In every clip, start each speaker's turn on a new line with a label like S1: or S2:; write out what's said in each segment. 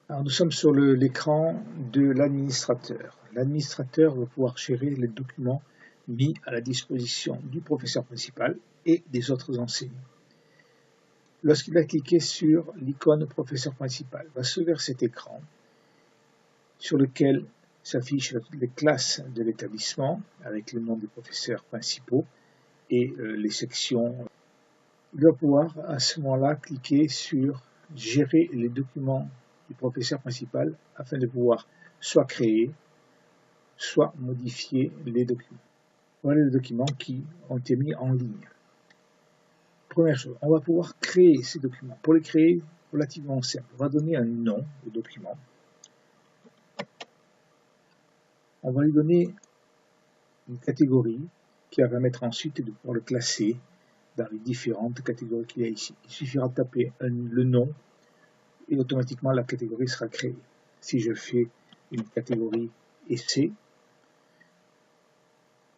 S1: Alors nous sommes sur l'écran de l'administrateur. L'administrateur va pouvoir gérer les documents mis à la disposition du professeur principal et des autres enseignants. Lorsqu'il va cliquer sur l'icône professeur principal, va s'ouvrir cet écran sur lequel s'affichent les classes de l'établissement avec le nom des professeurs principaux et les sections. Il va pouvoir à ce moment-là cliquer sur gérer les documents du professeur principal afin de pouvoir soit créer, soit modifier les documents. Voilà les documents qui ont été mis en ligne. Première chose, on va pouvoir créer ces documents. Pour les créer, relativement simple. On va donner un nom au document. On va lui donner une catégorie qui va permettre ensuite de pouvoir le classer dans les différentes catégories qu'il y a ici. Il suffira de taper le nom et automatiquement la catégorie sera créée. Si je fais une catégorie essai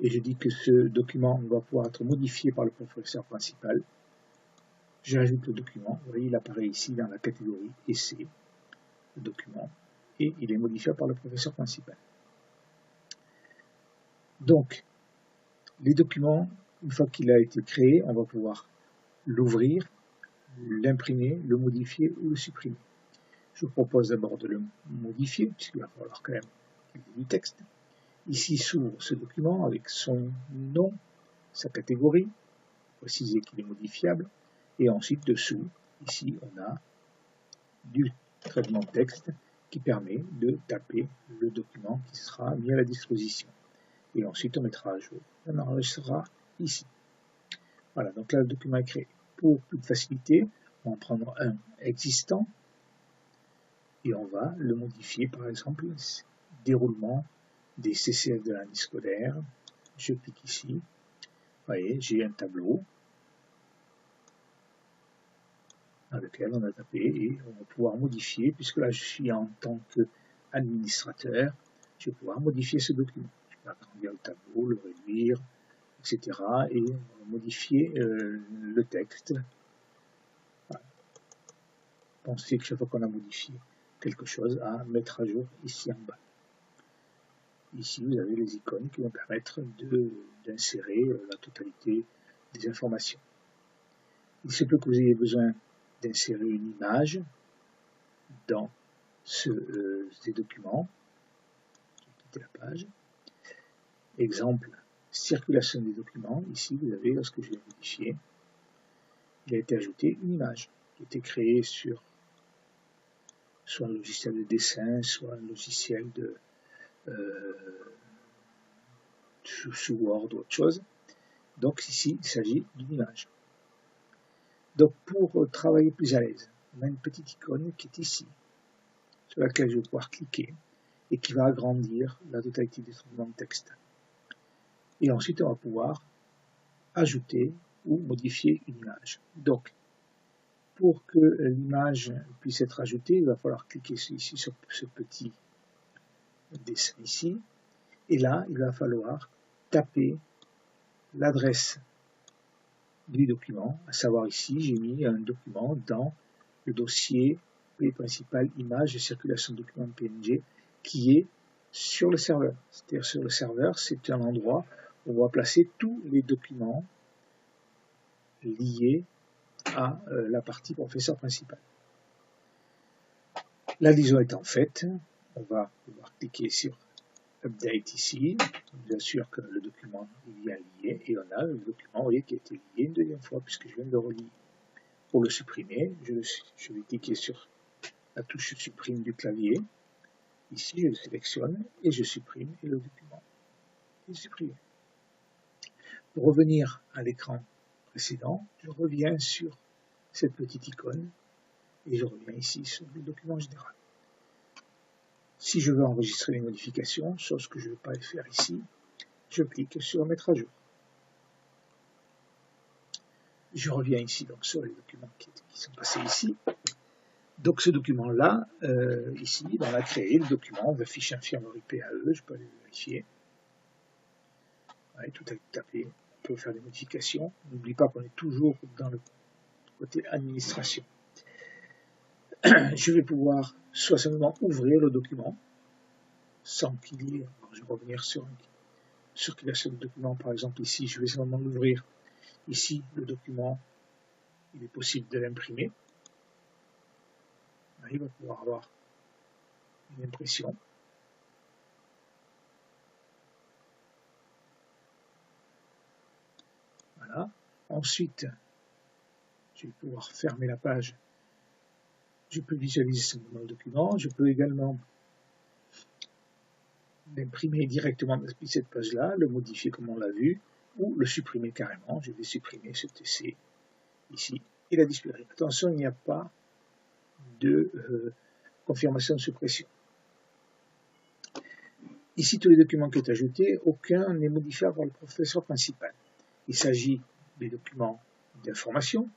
S1: et je dis que ce document va pouvoir être modifié par le professeur principal, j'ajoute le document. Vous voyez, il apparaît ici dans la catégorie essai, le document, et il est modifié par le professeur principal. Donc, les documents, une fois qu'il a été créé, on va pouvoir l'ouvrir, l'imprimer, le modifier ou le supprimer. Je vous propose d'abord de le modifier, puisqu'il va falloir quand même qu'il y ait du texte. Ici s'ouvre ce document avec son nom, sa catégorie, préciser qu'il est modifiable, et ensuite dessous, ici on a du traitement de texte qui permet de taper le document qui sera mis à la disposition. Et ensuite on mettra à jour, on enregistrera ici. Voilà, donc là le document est créé. Pour plus de facilité, on va en prendre un existant et on va le modifier, par exemple, déroulement des CCF de l'année scolaire. Je clique ici. Vous voyez, j'ai un tableau dans lequel on a tapé et on va pouvoir modifier, puisque là je suis en tant qu'administrateur, je vais pouvoir modifier ce document. Je peux agrandir le tableau, le réduire, etc. et modifier le texte. Voilà. Pensez que chaque fois qu'on a modifié quelque chose, à mettre à jour ici en bas. Ici, vous avez les icônes qui vont permettre d'insérer la totalité des informations. Il se peut que vous ayez besoin d'insérer une image dans ces documents. Je vais quitter la page. Exemple, circulation des documents. Ici, vous avez, lorsque je l'ai modifié, il a été ajouté une image qui a été créée sur soit un logiciel de dessin, soit un logiciel sous Word ou autre chose. Donc ici, il s'agit d'une image. Donc pour travailler plus à l'aise, on a une petite icône qui est ici, sur laquelle je vais pouvoir cliquer et qui va agrandir la totalité des traitements de texte. Et ensuite, on va pouvoir ajouter ou modifier une image. Donc, pour que l'image puisse être ajoutée, il va falloir cliquer ici sur ce petit dessin ici. Et là, il va falloir taper l'adresse du document, à savoir ici, j'ai mis un document dans le dossier principal image et circulation de documents PNG qui est sur le serveur. C'est-à-dire sur le serveur, c'est un endroit où on va placer tous les documents liés à la partie professeur principal. La liaison étant faite, on va pouvoir cliquer sur Update ici, bien sûr que le document est bien lié, et on a le document, vous voyez, qui a été lié une deuxième fois, puisque je viens de le relier. Pour le supprimer, je vais cliquer sur la touche supprime du clavier. Ici, je le sélectionne et je supprime, et le document est supprimé. Pour revenir à l'écran précédent, je reviens sur cette petite icône, et je reviens ici sur le document général. Si je veux enregistrer les modifications, chose que je ne vais pas faire ici, je clique sur Mettre à jour. Je reviens ici donc sur les documents qui sont passés ici. Donc ce document-là, ici, on a créé le document, on va afficher infirmerie PAE, je peux aller vérifier. Ouais, tout a été tapé, on peut faire des modifications. N'oublie pas qu'on est toujours dans le côté administration. je vais pouvoir soit simplement ouvrir le document, sans qu'il y ait, alors je vais revenir sur circulation de document, par exemple ici, je vais simplement l'ouvrir. Ici, le document, il est possible de l'imprimer. Il va pouvoir avoir une impression. Voilà. Ensuite, je vais pouvoir fermer la page. Je peux visualiser simplement le document. Je peux également l'imprimer directement depuis cette page-là, le modifier comme on l'a vu, ou le supprimer carrément. Je vais supprimer ce TC ici et la disparaît. Attention, il n'y a pas de confirmation de suppression. Ici, tous les documents qui sont ajoutés, aucun n'est modifiable par le professeur principal. Il s'agit des documents d'information,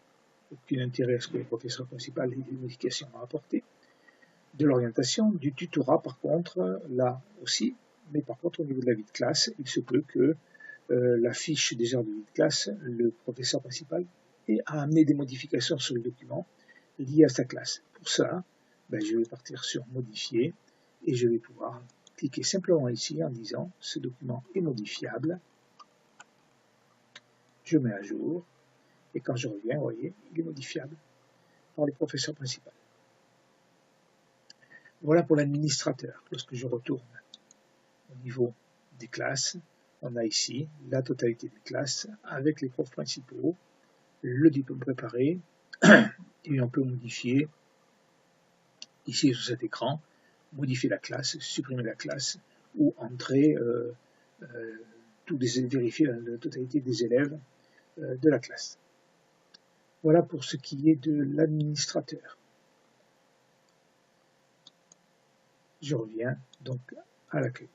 S1: aucun intérêt à ce que le professeur principal ait des modifications à apporter, de l'orientation, du tutorat par contre, là aussi, mais par contre au niveau de la vie de classe, il se peut que la fiche des heures de vie de classe, le professeur principal a amené des modifications sur le document liées à sa classe. Pour ça, je vais partir sur modifier et je vais pouvoir cliquer simplement ici en disant ce document est modifiable. Je mets à jour et quand je reviens, vous voyez, il est modifiable par le professeur principal. Voilà pour l'administrateur. Lorsque je retourne au niveau des classes, on a ici la totalité des classes avec les profs principaux, le diplôme préparé, et on peut modifier ici sur cet écran, modifier la classe, supprimer la classe ou entrer, vérifier la totalité des élèves de la classe. Voilà pour ce qui est de l'administrateur. Je reviens donc à l'accueil.